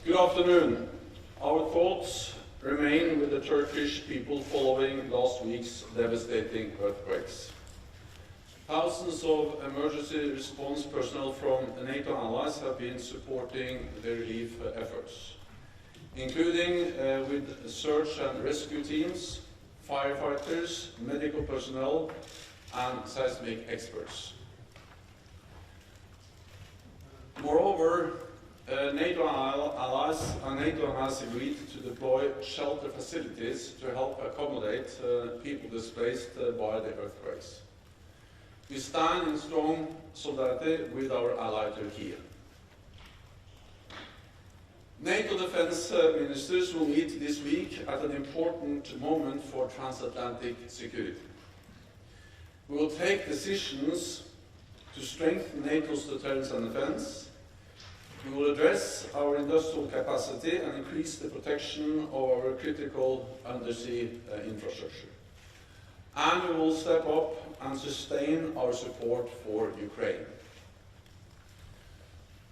Good afternoon. Our thoughts remain with the Turkish people following last week's devastating earthquakes. Thousands of emergency response personnel from NATO allies have been supporting the relief efforts, including with search and rescue teams, firefighters, medical personnel, and seismic experts. Moreover, NATO allies and NATO has agreed to deploy shelter facilities to help accommodate people displaced by the earthquakes. We stand in strong solidarity with our ally Turkey. NATO defense ministers will meet this week at an important moment for transatlantic security. We will take decisions to strengthen NATO's deterrence and defense. We will address our industrial capacity and increase the protection of our critical undersea infrastructure. And we will step up and sustain our support for Ukraine.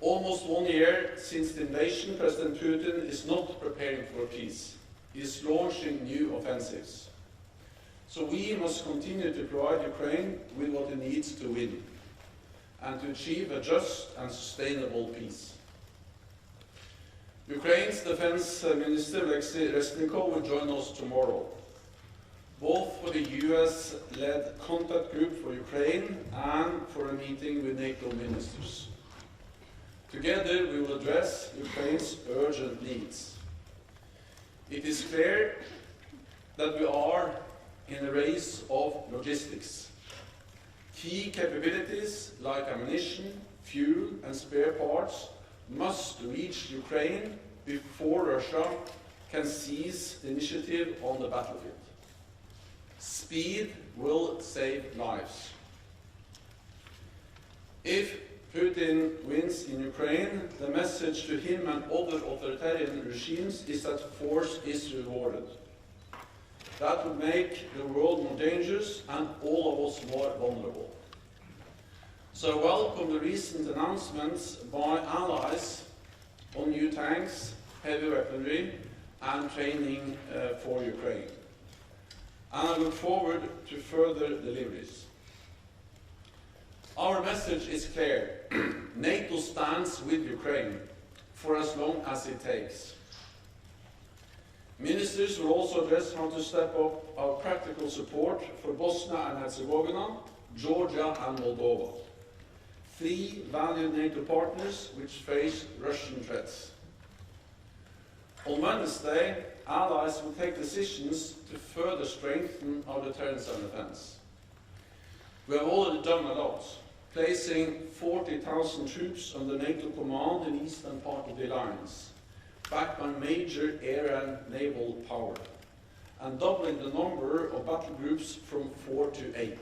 Almost 1 year since the invasion, President Putin is not preparing for peace. He is launching new offensives. So we must continue to provide Ukraine with what it needs to win and to achieve a just and sustainable peace. Ukraine's Defense Minister Alexei Resnikov will join us tomorrow, both for the US-led contact group for Ukraine and for a meeting with NATO ministers. Together we will address Ukraine's urgent needs. It is clear that we are in a race of logistics. Key capabilities like ammunition, fuel and spare parts must reach Ukraine before Russia can seize the initiative on the battlefield. Speed will save lives. If Putin wins in Ukraine, the message to him and other authoritarian regimes is that force is rewarded. That would make the world more dangerous and all of us more vulnerable. So I welcome the recent announcements by allies on new tanks, heavy weaponry and training for Ukraine. And I look forward to further deliveries. Our message is clear. NATO stands with Ukraine for as long as it takes. Ministers will also address how to step up our practical support for Bosnia and Herzegovina, Georgia and Moldova, 3 valued NATO partners which face Russian threats. On Wednesday, allies will take decisions to further strengthen our deterrence and defense. We have already done a lot, placing 40,000 troops under NATO command in the eastern part of the alliance, backed by major air and naval power, and doubling the number of battle groups from 4 to 8.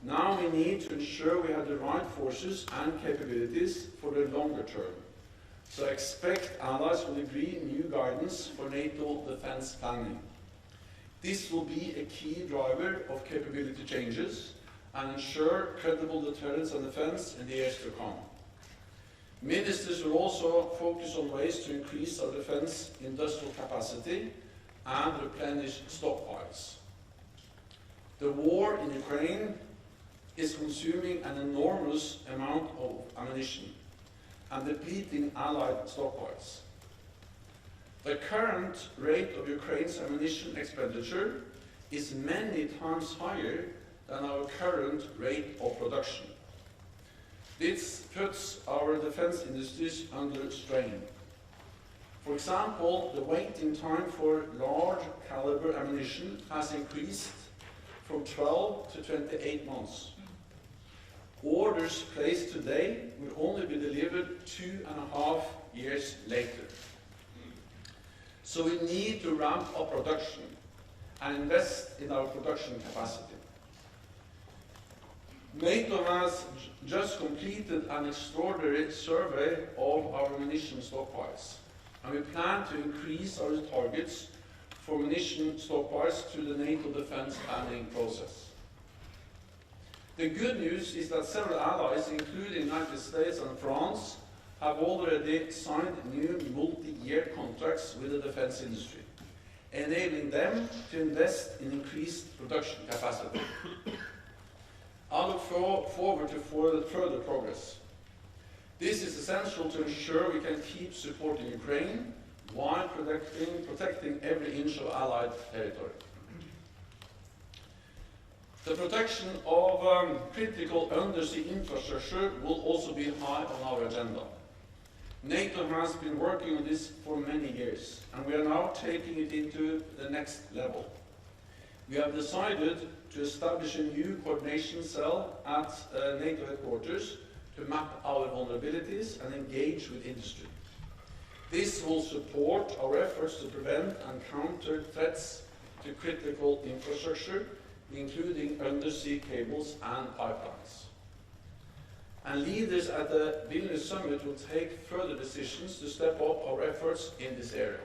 Now we need to ensure we have the right forces and capabilities for the longer term. So expect allies will agree new guidance for NATO defense planning. This will be a key driver of capability changes and ensure credible deterrence and defense in the years to come. Ministers will also focus on ways to increase our defense industrial capacity and replenish stockpiles. The war in Ukraine is consuming an enormous amount of ammunition and depleting allied stockpiles. The current rate of Ukraine's ammunition expenditure is many times higher than our current rate of production. This puts our defense industries under strain. For example, the waiting time for large caliber ammunition has increased from 12 to 28 months. Orders placed today will only be delivered 2.5 years later. So we need to ramp up production and invest in our production capacity. NATO has just completed an extraordinary survey of our ammunition stockpiles, and we plan to increase our targets for ammunition stockpiles through the NATO defense planning process. The good news is that several allies, including the United States and France, have already signed new multi-year contracts with the defense industry, enabling them to invest in increased production capacity. I look forward to further progress. This is essential to ensure we can keep supporting Ukraine while protecting every inch of Allied territory. The protection of critical undersea infrastructure will also be high on our agenda. NATO has been working on this for many years, and we are now taking it into the next level. We have decided to establish a new coordination cell at NATO headquarters to map our vulnerabilities and engage with industry. This will support our efforts to prevent and counter threats to critical infrastructure, including undersea cables and pipelines. And leaders at the Vilnius Summit will take further decisions to step up our efforts in this area.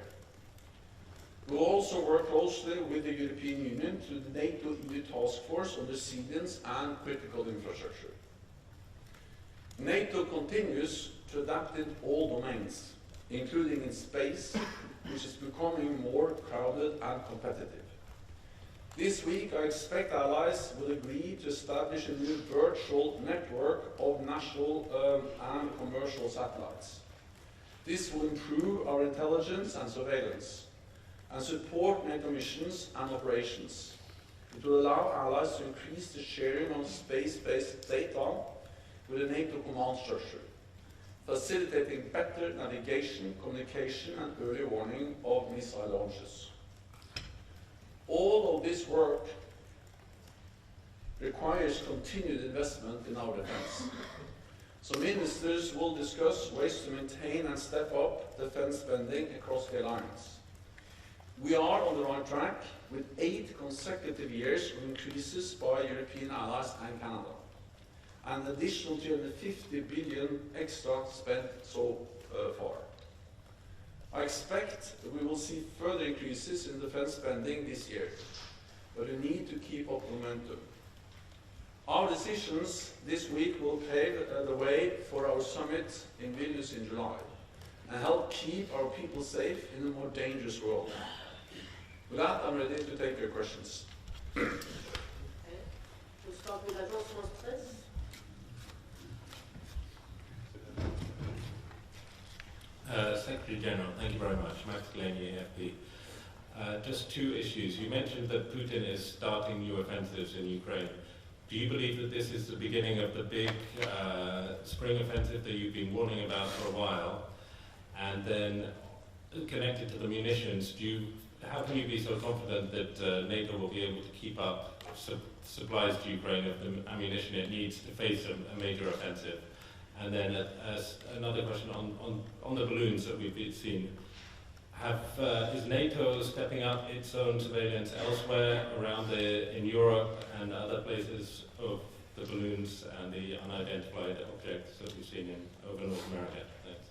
We will also work closely with the European Union through the NATO EU Task Force on Resilience and Critical Infrastructure. NATO continues to adapt in all domains, including in space, which is becoming more crowded and competitive. This week, I expect allies will agree to establish a new virtual network of national and commercial satellites. This will improve our intelligence and surveillance and support NATO missions and operations. It will allow allies to increase the sharing of space-based data with a NATO command structure, facilitating better navigation, communication, and early warning of missile launches. All of this work requires continued investment in our defense. So ministers will discuss ways to maintain and step up defense spending across the alliance. We are on the right track with 8 consecutive years of increases by European allies and Canada, and additional 250 billion extra spent so far. I expect we will see further increases in defense spending this year, but we need to keep up momentum. Our decisions this week will pave the way for our summit in Vilnius in July and help keep our people safe in a more dangerous world. With that, I'm ready to take your questions. Okay. We'll start with Agence France-Presse. Secretary General, thank you very much. Max Delaney, AFP. Just 2 issues. You mentioned that Putin is starting new offensives in Ukraine. Do you believe that this is the beginning of the big spring offensive that you've been warning about for a while? And then, connected to the munitions, how can you be so confident that NATO will be able to keep up supplies to Ukraine of the ammunition it needs to face a major offensive? And then another question on the balloons that we've seen. Is NATO stepping up its own surveillance elsewhere around in Europe and other places of the balloons and the unidentified objects that we've seen over North America? Thanks.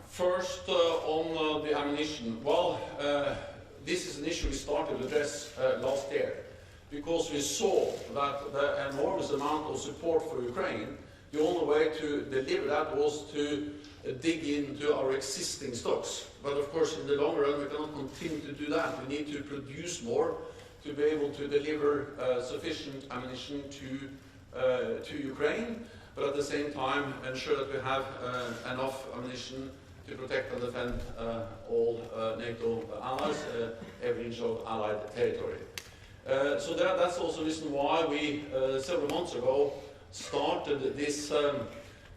First, on the ammunition. Well, this is an issue we started to address last year, because we saw that the enormous amount of support for Ukraine, the only way to deliver that was to dig into our existing stocks. But of course, in the long run, we cannot continue to do that. We need to produce more to be able to deliver sufficient ammunition to Ukraine, but at the same time ensure that we have enough ammunition to protect and defend all NATO allies, every inch of Allied territory. So that's also the reason why we, several months ago, started this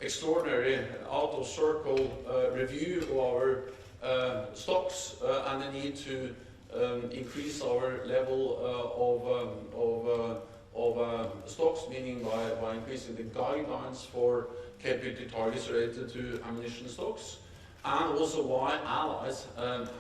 extraordinary out-of-circle review of our stocks and the need to increase our level of stocks, meaning by increasing the guidelines for capability targets related to ammunition stocks, and also why allies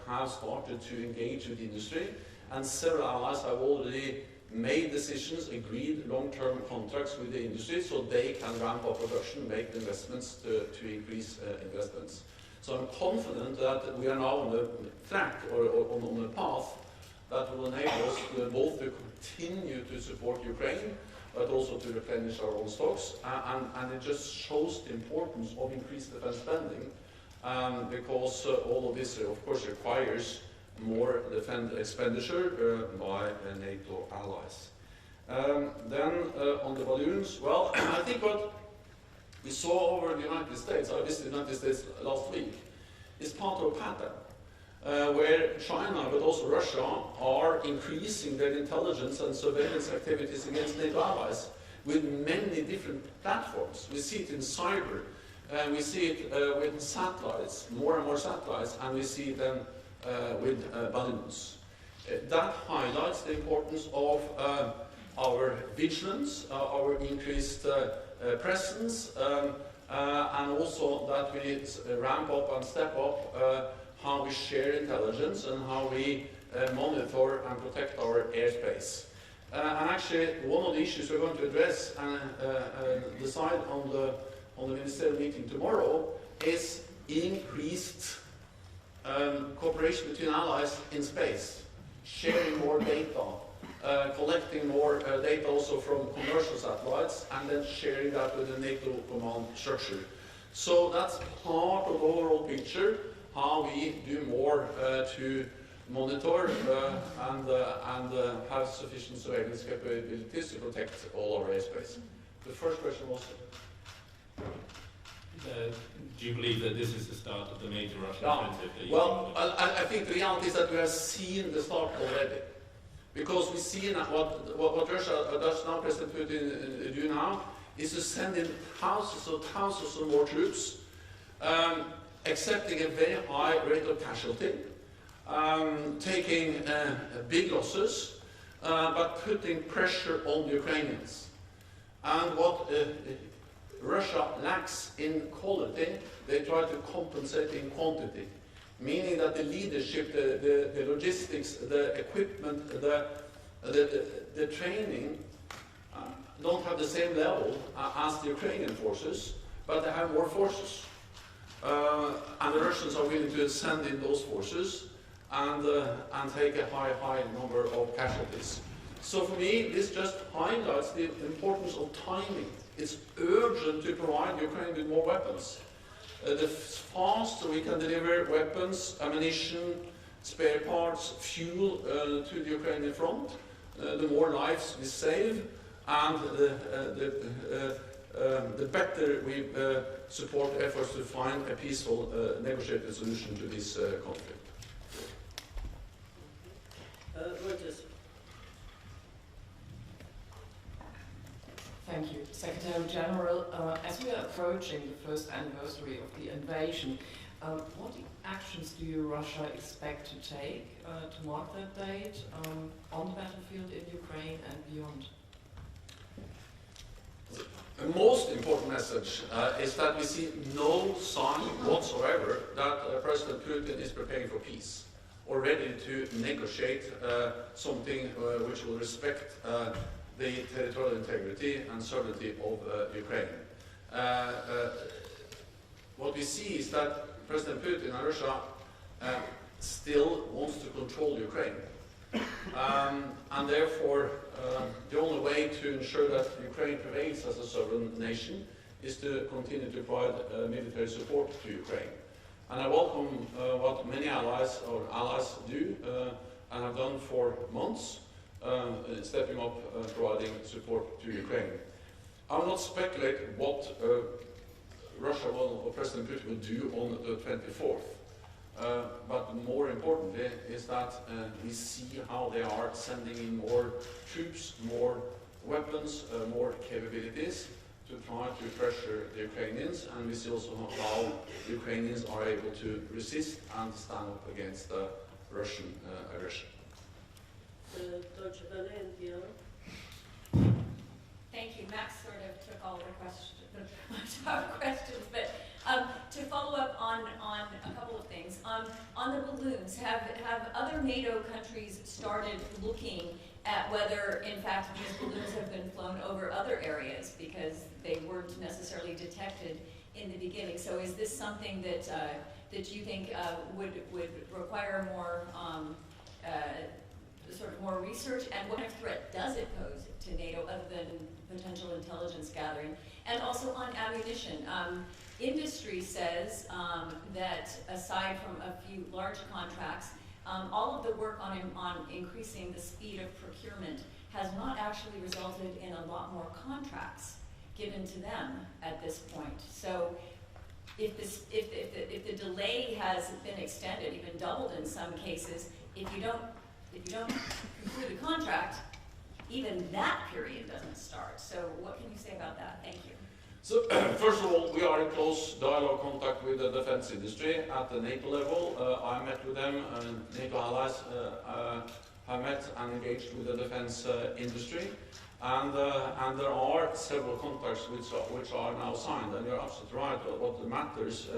have started to engage with industry. And several allies have already made decisions, agreed long-term contracts with the industry so they can ramp up production, make investments to increase investments. So I'm confident that we are now on the track or on the path that will enable us both to continue to support Ukraine but also to replenish our own stocks. And it just shows the importance of increased defense spending, because all of this, of course, requires more defense expenditure by NATO allies. Then on the balloons, well, I think what we saw over the United States, I visited the United States last week, is part of a pattern where China, but also Russia, are increasing their intelligence and surveillance activities against NATO allies with many different platforms. We see it in cyber, we see it with satellites, more and more satellites, and we see them with balloons. That highlights the importance of our vigilance, our increased presence, and also that we ramp up and step up how we share intelligence and how we monitor and protect our airspace. And actually, one of the issues we're going to address and decide on the ministerial meeting tomorrow is increased cooperation between allies in space, sharing more data, collecting more data also from commercial satellites, and then sharing that with the NATO command structure. So that's part of the overall picture, how we do more to monitor and have sufficient surveillance capabilities to protect all our airspace. The first question was? Do you believe that this is the start of the major Russian offensive? Well, I think the reality is that we have seen the start already. Because we see what Russia does now, President Putin do now, is to send in thousands of more troops, accepting a very high rate of casualty, taking big losses, but putting pressure on the Ukrainians. And what Russia lacks in quality, they try to compensate in quantity. Meaning that the leadership, the logistics, the equipment, the training don't have the same level as the Ukrainian forces, but they have more forces. And the Russians are willing to send in those forces and take a high number of casualties. So for me, this just highlights the importance of timing. It's urgent to provide Ukraine with more weapons. The faster we can deliver weapons, ammunition, spare parts, fuel to the Ukrainian front, the more lives we save, and the better we support efforts to find a peaceful, negotiated solution to this conflict. Reuters. Thank you. Secretary General, as we are approaching the first anniversary of the invasion, what actions do Russia expect to take to mark that date on the battlefield in Ukraine and beyond? The most important message is that we see no sign whatsoever that President Putin is preparing for peace or ready to negotiate something which will respect the territorial integrity and sovereignty of Ukraine. What we see is that President Putin and Russia still wants to control Ukraine. And therefore, the only way to ensure that Ukraine prevails as a sovereign nation is to continue to provide military support to Ukraine. And I welcome what many allies do and have done for months, stepping up providing support to Ukraine. I will not speculate what Russia or President Putin will do on the 24th. But more importantly is that we see how they are sending in more troops, more weapons, more capabilities to try to pressure the Ukrainians, and we see also how the Ukrainians are able to resist and stand up against Russian aggression. Deutsche Welle, NPR. Thank you. Max sort of took all the questions, but to follow up on a couple of things. On the balloons, have other NATO countries started looking at whether, in fact, these balloons have been flown over other areas because they weren't necessarily detected in the beginning? So is this something that you think would require more sort of more research, and what kind of threat does it pose to NATO other than potential intelligence gathering? And also on ammunition. Industry says that aside from a few large contracts, all of the work on increasing the speed of procurement has not actually resulted in a lot more contracts given to them at this point. So if the delay has been extended, even doubled in some cases, if you don't conclude a contract, even that period doesn't start. So what can you say about that? Thank you. So, first of all, we are in close dialogue contact with the defense industry at the NATO level. I met with them, NATO allies have met and engaged with the defense industry. And there are several contracts which are now signed. And you're absolutely right, what matters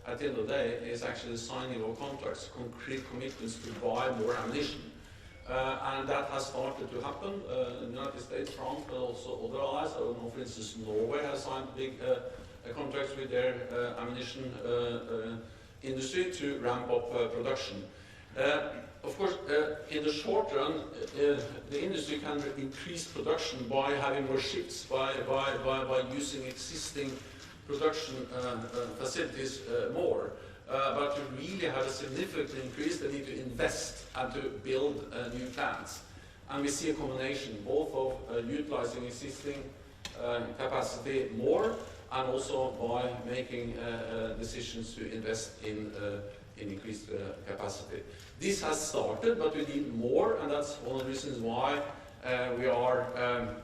at the end of the day is actually the signing of contracts, concrete commitments to buy more ammunition. And that has started to happen in the United States, France, but also other allies. I don't know, for instance, Norway has signed big contracts with their ammunition industry to ramp up production. Of course, in the short run, the industry can increase production by having more shifts, by using existing production facilities more. But to really have a significant increase, they need to invest and to build new plants. And we see a combination both of utilizing existing capacity more and also by making decisions to invest in increased capacity. This has started, but we need more, and that's one of the reasons why we are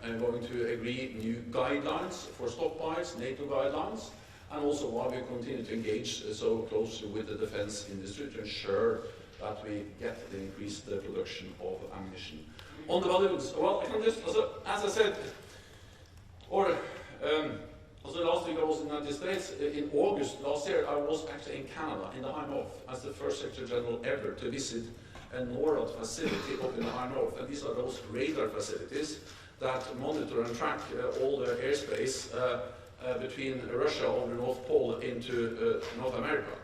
going to agree new guidelines for stockpiles, NATO guidelines, and also why we continue to engage so closely with the defense industry to ensure that we get the increased production of ammunition. On the balloons, well, I can just, as I said, also last week I was in the United States. In August last year, I was actually in Canada, in the High North, as the first Secretary General ever to visit a NORAD facility up in the High North. And these are those radar facilities that monitor and track all the airspace between Russia over the North Pole into North America.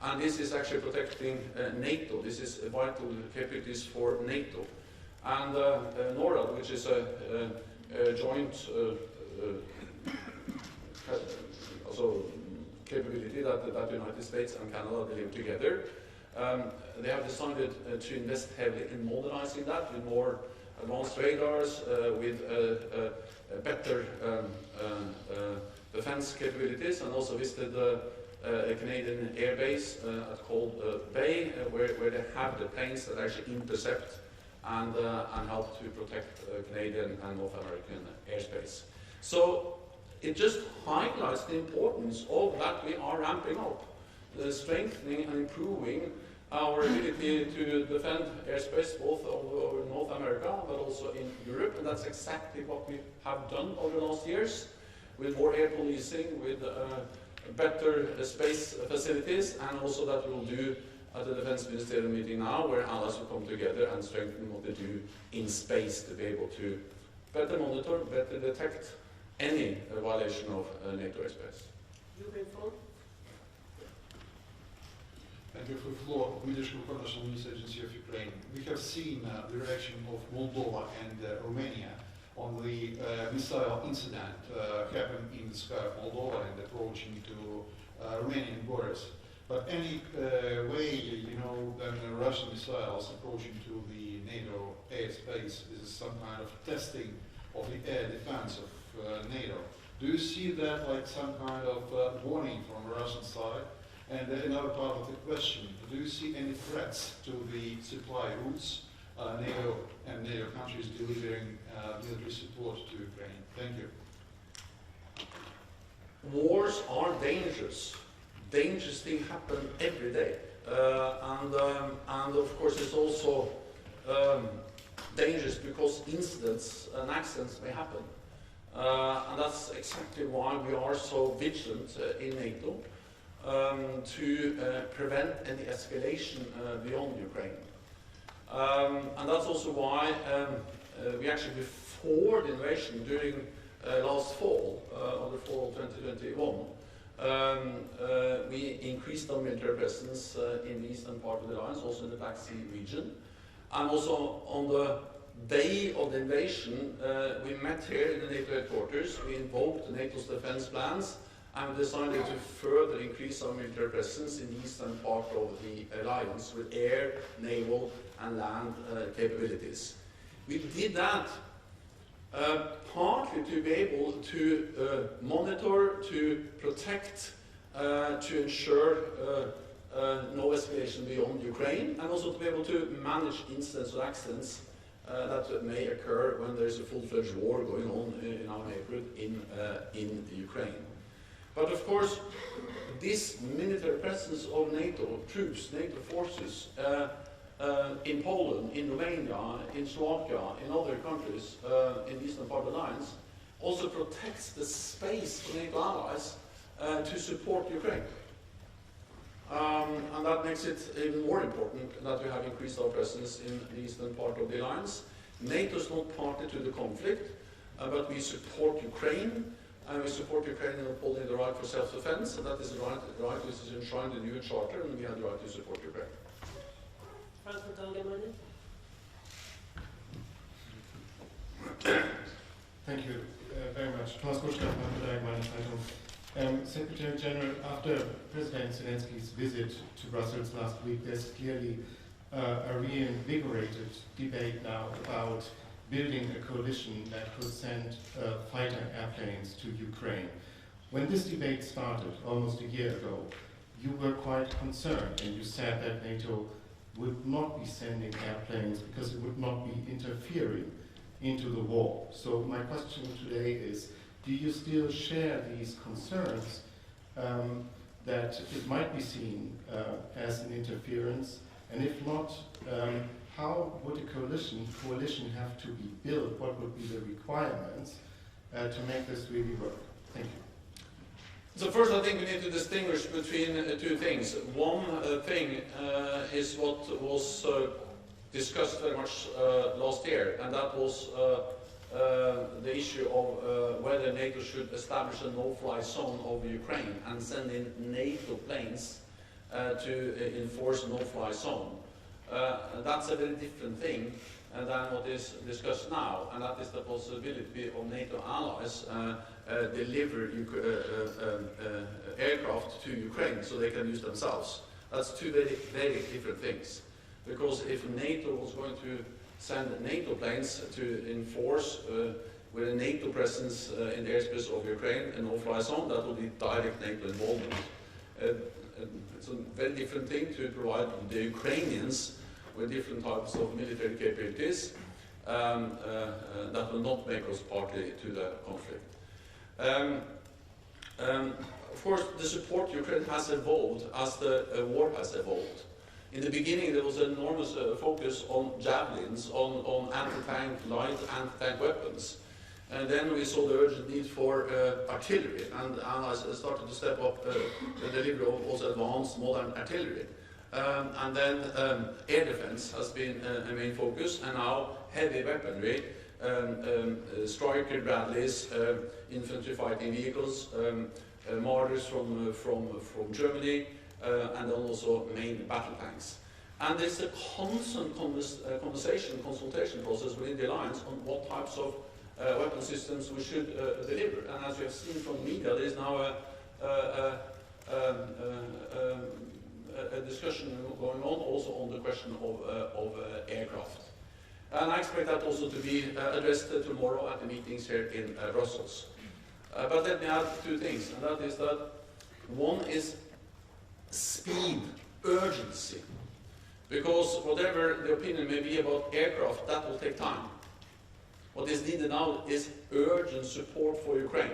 And this is actually protecting NATO. This is vital capabilities for NATO. And NORAD, which is a joint also capability that the United States and Canada deliver together, they have decided to invest heavily in modernizing that with more advanced radars, with better defense capabilities, and also visited a Canadian air base called Bay, where they have the planes that actually intercept and help to protect Canadian and North American airspace. So it just highlights the importance of that we are ramping up, strengthening and improving our ability to defend airspace both over North America but also in Europe, and that's exactly what we have done over the last years, with more air policing, with better space facilities, and also that we will do at the Defense Ministerial meeting now, where allies will come together and strengthen what they do in space to be able to better monitor, better detect any violation of NATO airspace. Thank you for the floor. Military National News Agency of Ukraine. We have seen the reaction of Moldova and Romania on the missile incident happened in the sky of Moldova and approaching to Romanian borders. But any way, you know, then Russian missiles approaching to the NATO airspace, this is some kind of testing of the air defense of NATO. Do you see that like some kind of warning from the Russian side? And another part of the question, do you see any threats to the supply routes NATO and NATO countries delivering military support to Ukraine? Thank you. Wars are dangerous. Dangerous things happen every day. And of course it's also dangerous because incidents and accidents may happen. And that's exactly why we are so vigilant in NATO to prevent any escalation beyond Ukraine. And that's also why we actually, before the invasion, during last fall, or the fall of 2021, we increased our military presence in the eastern part of the alliance, also in the Black Sea region. And also on the day of the invasion, we met here in the NATO headquarters, we invoked NATO's defense plans, and decided to further increase our military presence in the eastern part of the alliance with air, naval, and land capabilities. We did that partly to be able to monitor, to protect, to ensure no escalation beyond Ukraine, and also to be able to manage incidents or accidents that may occur when there is a full-fledged war going on in our neighborhood in Ukraine. But of course, this military presence of NATO troops, NATO forces, in Poland, in Romania, in Slovakia, in other countries in the eastern part of the alliance, also protects the space for NATO allies to support Ukraine. And that makes it even more important that we have increased our presence in the eastern part of the alliance. NATO is not party to the conflict, but we support Ukraine, and we support Ukraine in upholding the right for self-defense, and that is the right which is enshrined in the UN Charter, and we have the right to support Ukraine. Frankfurt Allgemeine. Thank you very much. Thomas Guschka, Frankfurt Allgemeine Zeitung. Secretary General, after President Zelensky's visit to Brussels last week, there's clearly a reinvigorated debate now about building a coalition that could send fighter airplanes to Ukraine. When this debate started almost a year ago, you were quite concerned, and you said that NATO would not be sending airplanes because it would not be interfering into the war. So my question today is, do you still share these concerns that it might be seen as an interference? And if not, how would a coalition have to be built? What would be the requirements to make this really work? Thank you. So first, I think we need to distinguish between two things. One thing is what was discussed very much last year, and that was the issue of whether NATO should establish a no-fly zone over Ukraine and send in NATO planes to enforce a no-fly zone. That's a very different thing than what is discussed now, and that is the possibility of NATO allies deliver aircraft to Ukraine so they can use themselves. That's two very, very different things. Because if NATO was going to send NATO planes to enforce with a NATO presence in the airspace of Ukraine, a no-fly zone, that would be direct NATO involvement. It's a very different thing to provide the Ukrainians with different types of military capabilities that will not make us party to the conflict. Of course, the support to Ukraine has evolved as the war has evolved. In the beginning, there was an enormous focus on javelins, on anti-tank, light anti-tank weapons. And then we saw the urgent need for artillery, and allies started to step up the delivery of also advanced modern artillery. And then air defense has been a main focus, and now heavy weaponry, Striker Bradleys, infantry fighting vehicles, Marders from Germany, and then also main battle tanks. And there's a constant consultation process within the alliance on what types of weapon systems we should deliver. And as you have seen from the media, there is now a discussion going on also on the question of aircraft. And I expect that also to be addressed tomorrow at the meetings here in Brussels. But let me add two things, and that is that one is speed, urgency. Because whatever the opinion may be about aircraft, that will take time. What is needed now is urgent support for Ukraine.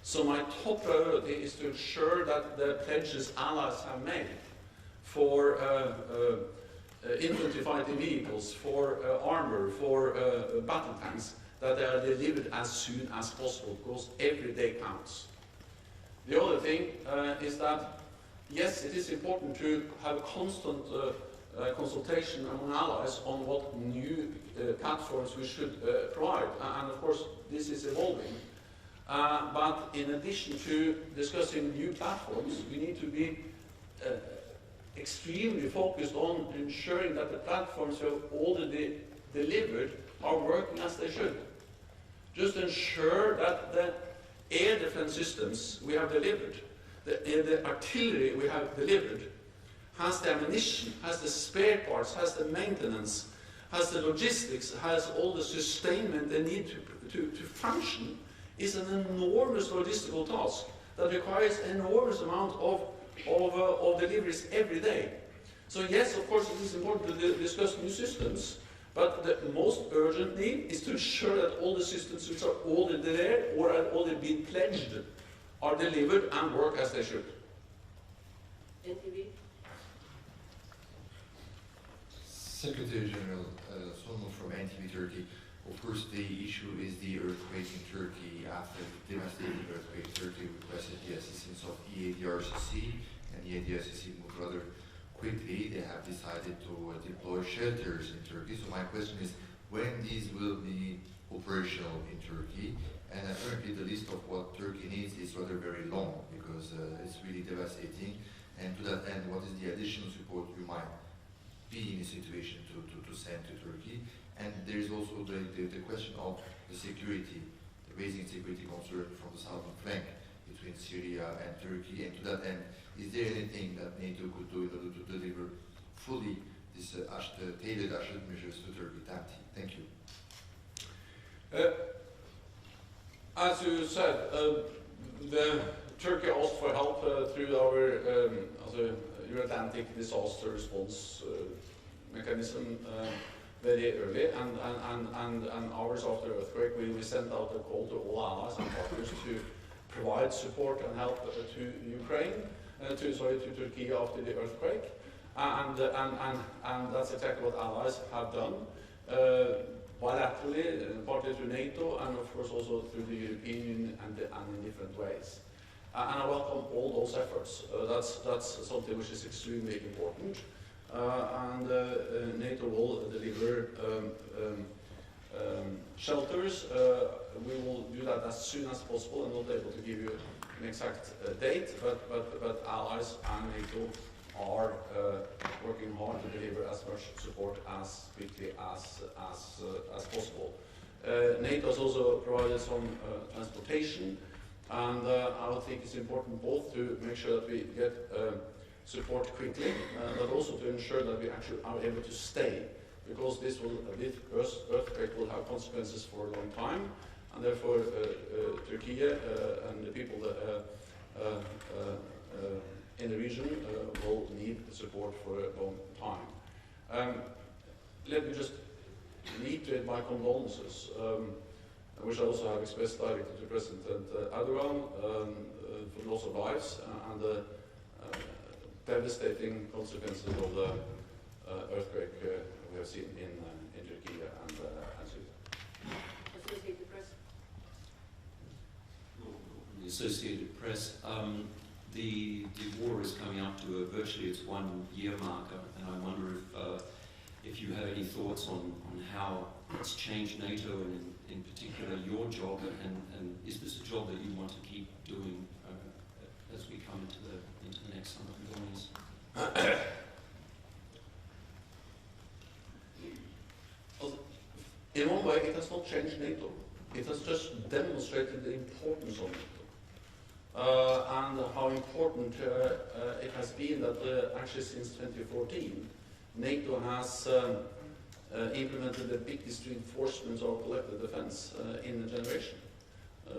So my top priority is to ensure that the pledges allies have made for infantry fighting vehicles, for armor, for battle tanks, that they are delivered as soon as possible, because every day counts. The other thing is that, yes, it is important to have a constant consultation among allies on what new platforms we should provide. And of course, this is evolving. But in addition to discussing new platforms, we need to be extremely focused on ensuring that the platforms we have already delivered are working as they should. Just ensure that the air defense systems we have delivered, the artillery we have delivered, has the ammunition, has the spare parts, has the maintenance, has the logistics, has all the sustainment they need to function, is an enormous logistical task that requires an enormous amount of deliveries every day. So yes, of course, it is important to discuss new systems, but the most urgent need is to ensure that all the systems which are already there or have already been pledged are delivered and work as they should. NTV. Secretary General Sonal from NTV Turkey. Of course, the issue is the earthquake in Turkey. After the devastating earthquake, Turkey requested the assistance of EADRCC, and EADRCC moved rather quickly. They have decided to deploy shelters in Turkey. So my question is, when these will be operational in Turkey? And apparently the list of what Turkey needs is rather very long, because it's really devastating. And to that end, what is the additional support you might be in a situation to send to Turkey? And there is also the question of the security, the raising security concern from the southern flank between Syria and Turkey. And to that end, is there anything that NATO could do in order to deliver fully this tailored assured measures to Turkey? Thank you. As you said, Turkey asked for help through our Euro-Atlantic disaster response mechanism very early, and hours after the earthquake, we sent out a call to all allies and partners to provide support and help to Ukraine, to Turkey after the earthquake, and that's exactly what allies have done, bilaterally, partly through NATO, and of course also through the European Union and in different ways. And I welcome all those efforts. That's something which is extremely important. NATO will deliver shelters. We will do that as soon as possible. I'm not able to give you an exact date, but allies and NATO are working hard to deliver as much support as quickly as possible. NATO has also provided some transportation, and I would think it's important both to make sure that we get support quickly, but also to ensure that we actually are able to stay, because this earthquake will have consequences for a long time, and therefore Turkey and the people in the region will need support for a long time. Let me just reiterate my condolences, which I also have expressed directly to President Erdogan, for the loss of lives and the devastating consequences of the earthquake we have seen in Turkey and Syria. Associated Press. The Associated Press. The war is coming up to virtually its 1 year marker, and I wonder if you have any thoughts on how it's changed NATO and in particular your job, and is this a job that you want to keep doing as we come into the next summer games? In one way, it has not changed NATO. It has just demonstrated the importance of NATO. And how important it has been that actually since 2014, NATO has implemented the biggest reinforcements of collective defense in a generation.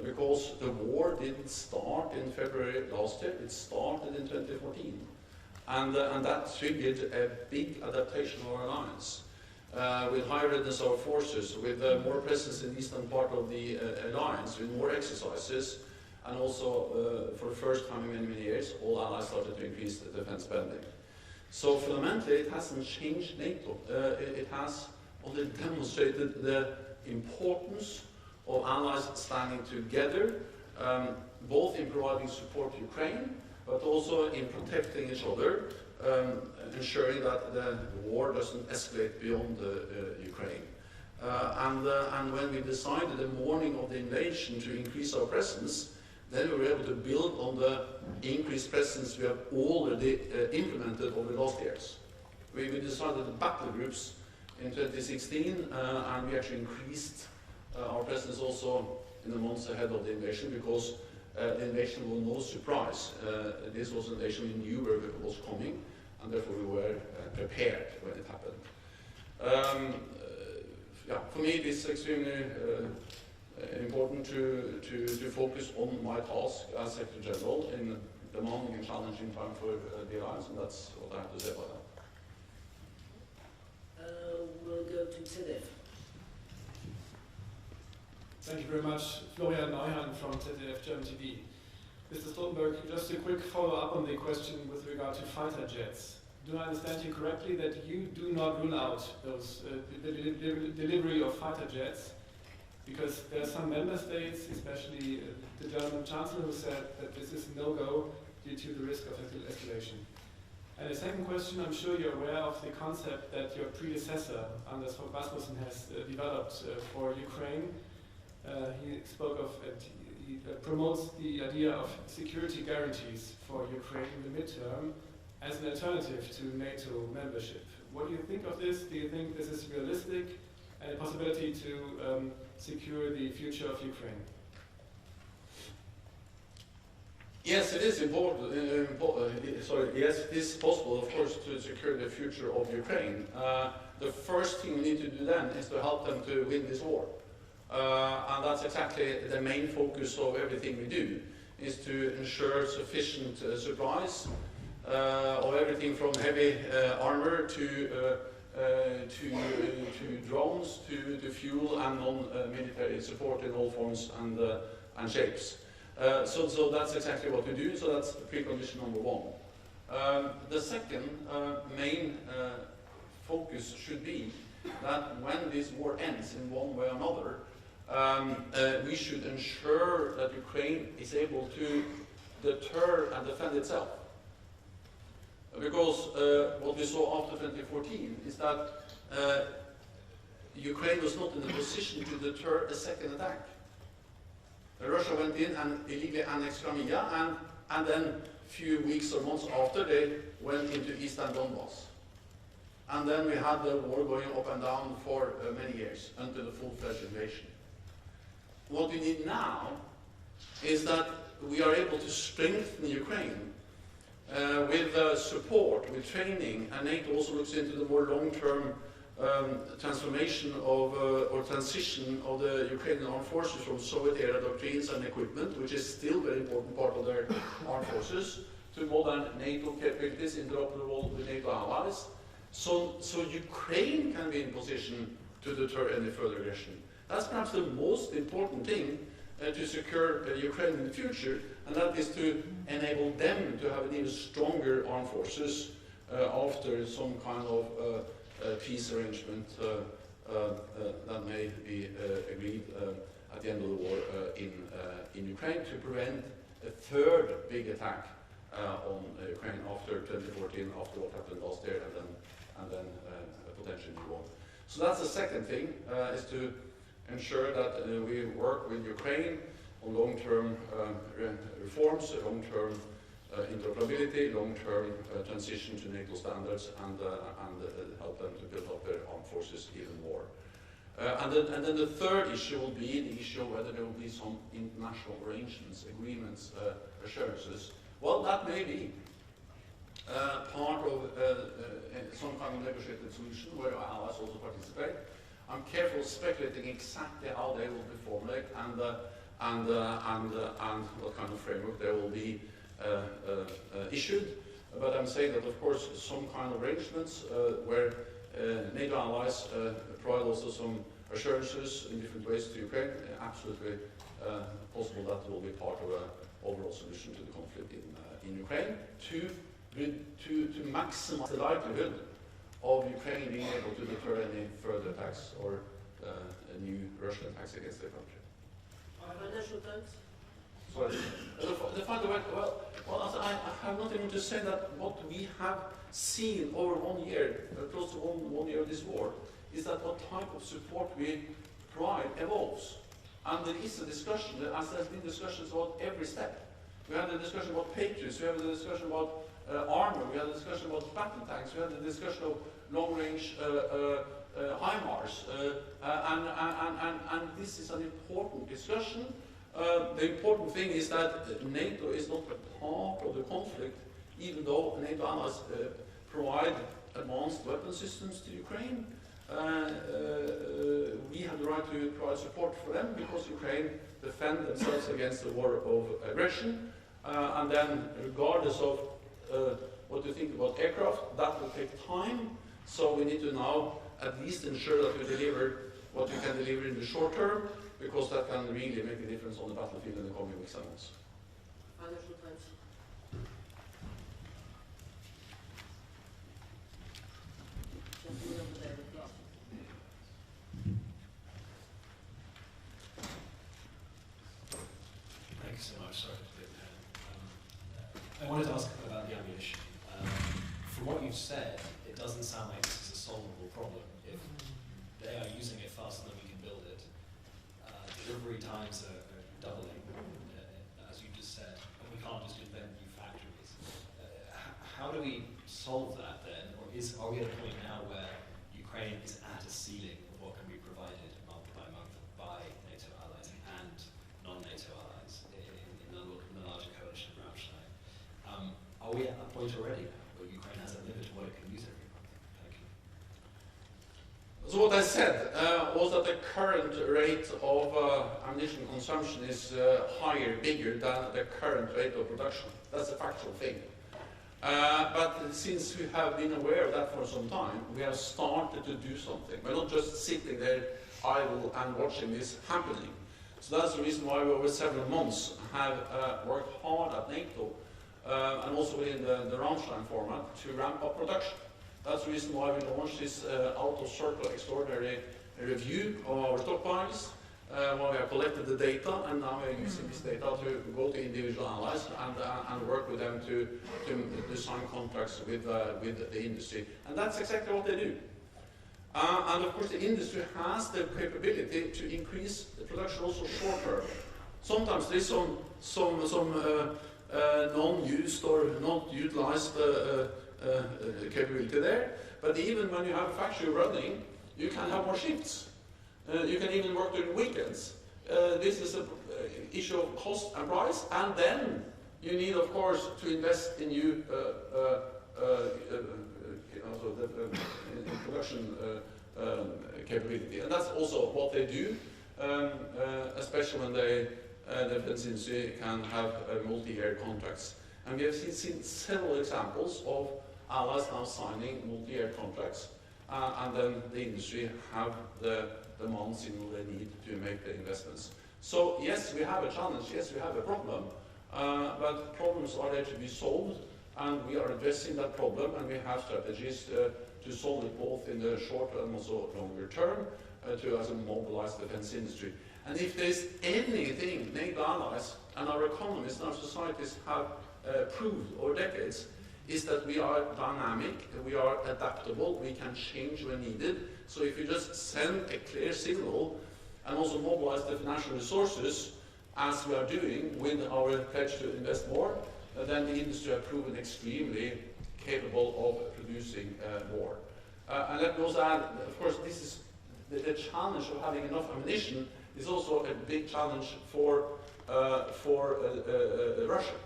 Because the war didn't start in February last year, it started in 2014. And that triggered a big adaptation of our alliance. With higher readiness of our forces, with more presence in the eastern part of the alliance, with more exercises, and also for the first time in many, many years, all allies started to increase the defense spending. So fundamentally, it hasn't changed NATO. It has only demonstrated the importance of allies standing together, both in providing support to Ukraine, but also in protecting each other, ensuring that the war doesn't escalate beyond Ukraine. And when we decided the morning of the invasion to increase our presence, then we were able to build on the increased presence we have already implemented over the last years. We decided the battle groups in 2016, and we actually increased our presence also in the months ahead of the invasion, because the invasion was no surprise. This was an invasion we knew was coming, and therefore we were prepared when it happened. Yeah, for me, it is extremely important to focus on my task as Secretary General in demanding and challenging time for the Alliance, and that's what I have to say about that. We'll go to ZDF. Thank you very much. Florian Neuhan from ZDF German TV. Mr. Stoltenberg, just a quick follow-up on the question with regard to fighter jets. Do I understand you correctly that you do not rule out those the delivery of fighter jets? Because there are some member states, especially the German Chancellor, who said that this is a no-go due to the risk of escalation. And the second question, I'm sure you're aware of the concept that your predecessor, Anders Fogh Rasmussen, has developed for Ukraine. He spoke of, he promotes the idea of security guarantees for Ukraine in the midterm as an alternative to NATO membership. What do you think of this? Do you think this is realistic and a possibility to secure the future of Ukraine? Yes, it is important. Yes, it is possible, of course, to secure the future of Ukraine. The first thing we need to do then is to help them to win this war. And that's exactly the main focus of everything we do, is to ensure sufficient supplies of everything from heavy armor to drones, to fuel and non-military support in all forms and shapes. So that's exactly what we do, so that's precondition number one. The second main focus should be that when this war ends in one way or another, we should ensure that Ukraine is able to deter and defend itself. Because what we saw after 2014 is that Ukraine was not in a position to deter a second attack. Russia went in and illegally annexed Crimea, and then a few weeks or months after, they went into eastern Donbass. And then we had the war going up and down for many years until the full-fledged invasion. What we need now is that we are able to strengthen Ukraine with support, with training, and NATO also looks into the more long-term transformation of or transition of the Ukrainian armed forces from Soviet-era doctrines and equipment, which is still a very important part of their armed forces, to modern NATO capabilities interoperable with NATO allies, so Ukraine can be in position to deter any further aggression. That's perhaps the most important thing to secure Ukraine in the future, and that is to enable them to have an even stronger armed forces after some kind of peace arrangement that may be agreed at the end of the war in Ukraine, to prevent a third big attack on Ukraine after 2014, after what happened last year, and then a potential new war. So that's the second thing, is to ensure that we work with Ukraine on long-term reforms, long-term interoperability, long-term transition to NATO standards, and help them to build up their armed forces even more. And then the third issue will be the issue of whether there will be some international arrangements, agreements, assurances. Well, that may be part of some kind of negotiated solution where our allies also participate. I'm careful speculating exactly how they will be formulated and what kind of framework there will be issued. But I'm saying that, of course, some kind of arrangements where NATO allies provide also some assurances in different ways to Ukraine, absolutely possible that will be part of an overall solution to the conflict in Ukraine to maximize the likelihood of Ukraine being able to deter any further attacks or new Russian attacks against their country. Financial terms? Sorry. I have nothing more to say that what we have seen over 1 year, close to one year of this war, is that what type of support we provide evolves. And there is a discussion, as there's been discussions about every step. We had a discussion about Patriots, we had a discussion about armor, we had a discussion about battle tanks, we had a discussion of long-range HIMARS, and this is an important discussion. The important thing is that NATO is not a part of the conflict, even though NATO allies provide advanced weapon systems to Ukraine. We have the right to provide support for them because Ukraine defend themselves against the war of aggression. And then, regardless of what you think about aircraft, that will take time. So we need to now at least ensure that we deliver what we can deliver in the short term, because that can really make a difference on the battlefield in the coming weeks and months. Thank you so much. Sorry to be I wanted to ask about the ammunition. From what you've said, it doesn't sound like this is a solvable problem. If they are using it faster than we can build it, delivery times are doubling, as you just said, and we can't just invent new factories. How do we solve that then? Or are we at a point now where Ukraine is at a ceiling of what can be provided month by month by NATO allies and non-NATO allies in the larger coalition of Ramstein? Are we at that point already now, where Ukraine has a limit to what it can use every month? Thank you. So what I said was that the current rate of ammunition consumption is higher, bigger than the current rate of production. That's a factual thing. But since we have been aware of that for some time, we have started to do something. We're not just sitting there idle and watching this happening. So that's the reason why we over several months have worked hard at NATO and also within the Ramstein format to ramp up production. That's the reason why we launched this out-of-circle extraordinary review of our stockpiles, where we have collected the data, and now we're using this data to go to individual allies and work with them to sign contracts with the industry. And that's exactly what they do. And of course the industry has the capability to increase the production also short term. Sometimes there's some non-used or not utilized capability there, but even when you have a factory running, you can have more shifts. You can even work during weekends. This is an issue of cost and price, and then you need, of course, to invest in new in production capability, and that's also what they do, especially when the defense industry can have multi-year contracts. And we have seen several examples of allies now signing multi-year contracts, and then the industry have the demand signal they need to make the investments. So yes, we have a challenge, yes, we have a problem, but problems are there to be solved, and we are addressing that problem, and we have strategies to solve it both in the short and also longer term to as a mobilized defense industry. And if there's anything NATO allies and our economies and our societies have proved over decades, is that we are dynamic, we are adaptable, we can change when needed. So if you just send a clear signal and also mobilize the financial resources, as we are doing with our pledge to invest more, then the industry has proven extremely capable of producing more. And let me also add, of course, this is the challenge of having enough ammunition is also a big challenge for Russia.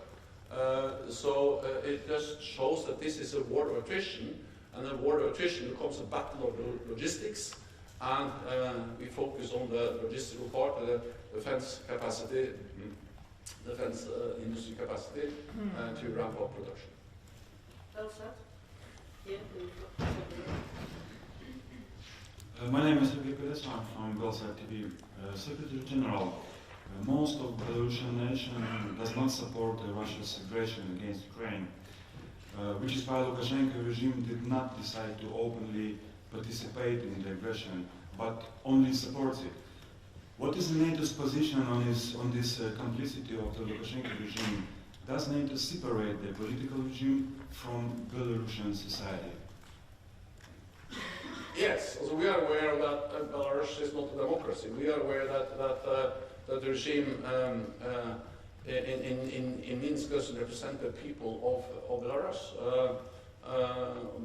So it just shows that this is a war of attrition, and a war of attrition becomes a battle of logistics, and we focus on the logistical part of the defense capacity, defense industry capacity, to ramp up production. My name is Sergei Peres, I'm from Belsac TV. Secretary General, most of the Belarusian nation does not support Russia's aggression against Ukraine, which is why Lukashenko regime did not decide to openly participate in the aggression, but only supports it. What is NATO's position on this complicity of the Lukashenko regime? Does NATO separate the political regime from Belarusian society? Yes, also we are aware that Belarus is not a democracy. We are aware that the regime in Minsk doesn't represent the people of Belarus,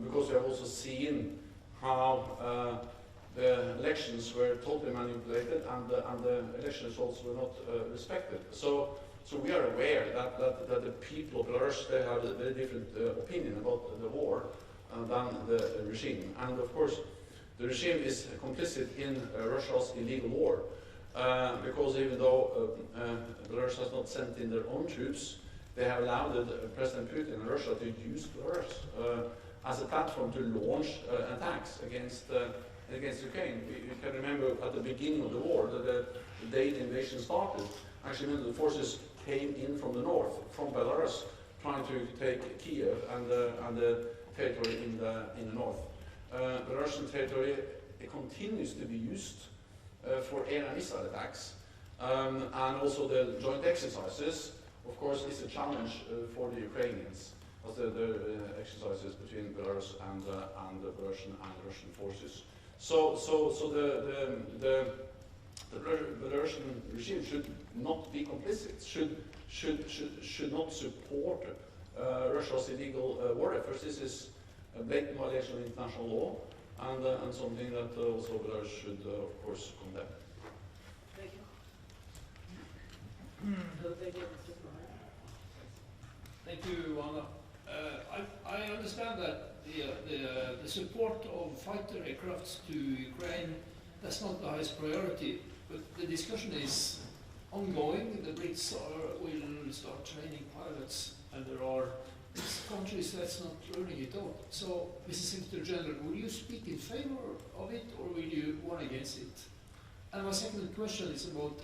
because we have also seen how the elections were totally manipulated and the election results were not respected. So we are aware that the people of Belarus, they have a very different opinion about the war than the regime. And of course, the regime is complicit in Russia's illegal war, because even though Belarus has not sent in their own troops, they have allowed President Putin and Russia to use Belarus as a platform to launch attacks against Ukraine. We can remember at the beginning of the war, that the day the invasion started, actually when the forces came in from the north, from Belarus, trying to take Kiev and the territory in the north. Belarusian territory, it continues to be used for air and missile attacks, and also the joint exercises, of course, is a challenge for the Ukrainians, as the exercises between Belarus and the Belarusian and Russian forces. So the Belarusian regime should not be complicit, should not support Russia's illegal war efforts. This is a blatant violation of international law, and something that also Belarus should, of course, condemn. Thank you. Thank you. Thank you, Anna. I understand that the support of fighter aircrafts to Ukraine, that's not the highest priority, but the discussion is ongoing. The Brits will start training pilots, and there are countries that's not learning it out. So, Mrs. Secretary General, will you speak in favor of it, or will you warn against it? And my second question is about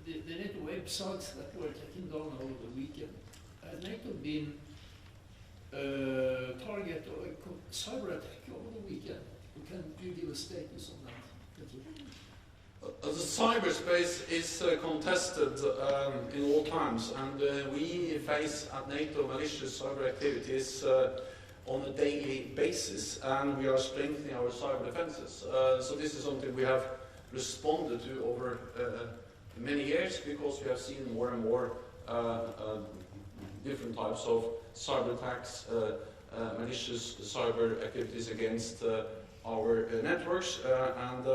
the NATO websites that were taken down over the weekend. Has NATO been target of a cyber attack over the weekend? Can you give a status on that? Thank you. The cyberspace is contested in all times, and we face at NATO malicious cyber activities on a daily basis, and we are strengthening our cyber defenses. So this is something we have responded to over many years, because we have seen more and more different types of cyber attacks, malicious cyber activities against our networks, and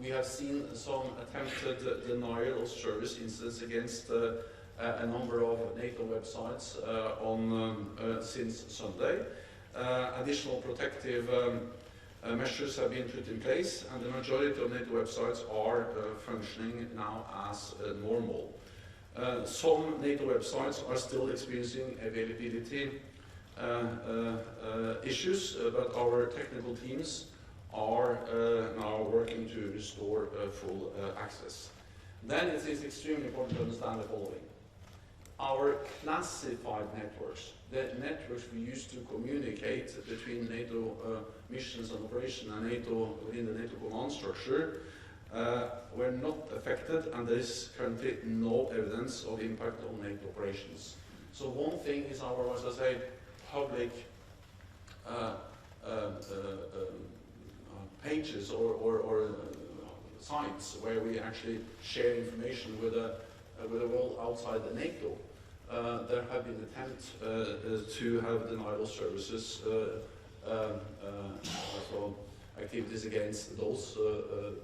we have seen some attempted denial of service incidents against a number of NATO websites since Sunday. Additional protective measures have been put in place, and the majority of NATO websites are functioning now as normal. Some NATO websites are still experiencing availability issues, but our technical teams are now working to restore full access. Then it is extremely important to understand the following. Our classified networks, the networks we use to communicate between NATO missions and operation and NATO within the NATO command structure, were not affected, and there is currently no evidence of impact on NATO operations. So one thing is our, as I say, public pages or sites where we actually share information with the world outside the NATO. There have been attempts to have denial of services, also activities against those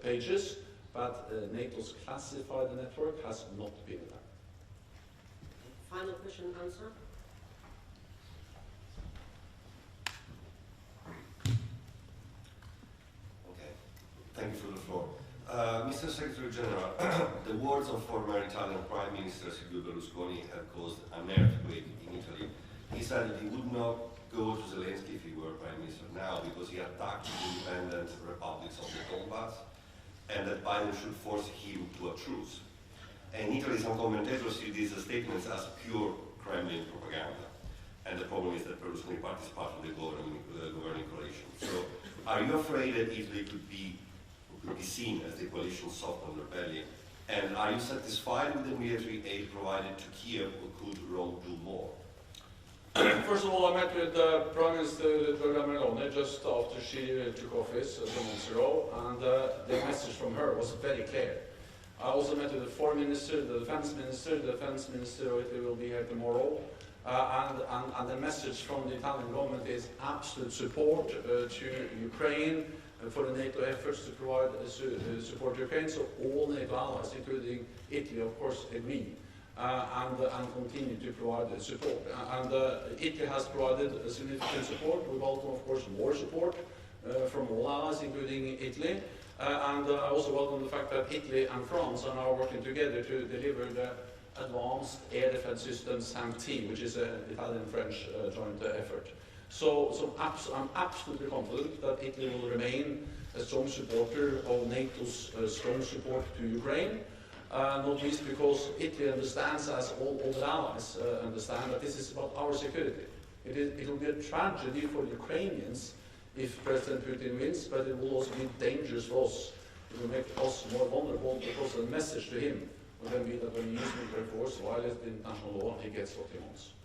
pages, but NATO's classified network has not been attacked. Final question, answer. Okay, thank you for the floor. Mr. Secretary General, the words of former Italian Prime Minister Silvio Berlusconi have caused an earthquake in Italy. He said that he would not go to Zelensky if he were Prime Minister now because he attacked the independent republics of the Donbass, and that Biden should force him to a truce. And in Italy, some commentators see these statements as pure Kremlin propaganda. And the problem is that Berlusconi party is part of the governing coalition. So, are you afraid that Italy could be seen as the coalition's soft rebellion? And are you satisfied with the military aid provided to Kiev, or could Rome do more? First of all, I met with Prime Minister Vladimir Putin just after she took office 2 months ago, and the message from her was very clear. I also met with the Foreign Minister, the Defense Minister. The Defense Minister of Italy will be here tomorrow. And the message from the Italian government is absolute support to Ukraine, for the NATO efforts to provide support to Ukraine. So all NATO allies, including Italy, of course, agree. And continue to provide support. And Italy has provided significant support. We welcome, of course, more support from all allies, including Italy. And I also welcome the fact that Italy and France are now working together to deliver the advanced air defense system SAMP-T, which is an Italian-French joint effort. So I'm absolutely confident that Italy will remain a strong supporter of NATO's strong support to Ukraine. Not least because Italy understands, as all other allies understand, that this is about our security. It will be a tragedy for the Ukrainians if President Putin wins, but it will also be dangerous for us. It will make us more vulnerable, because the message to him will then be that when he uses nuclear force, violates the international law, he gets what he wants.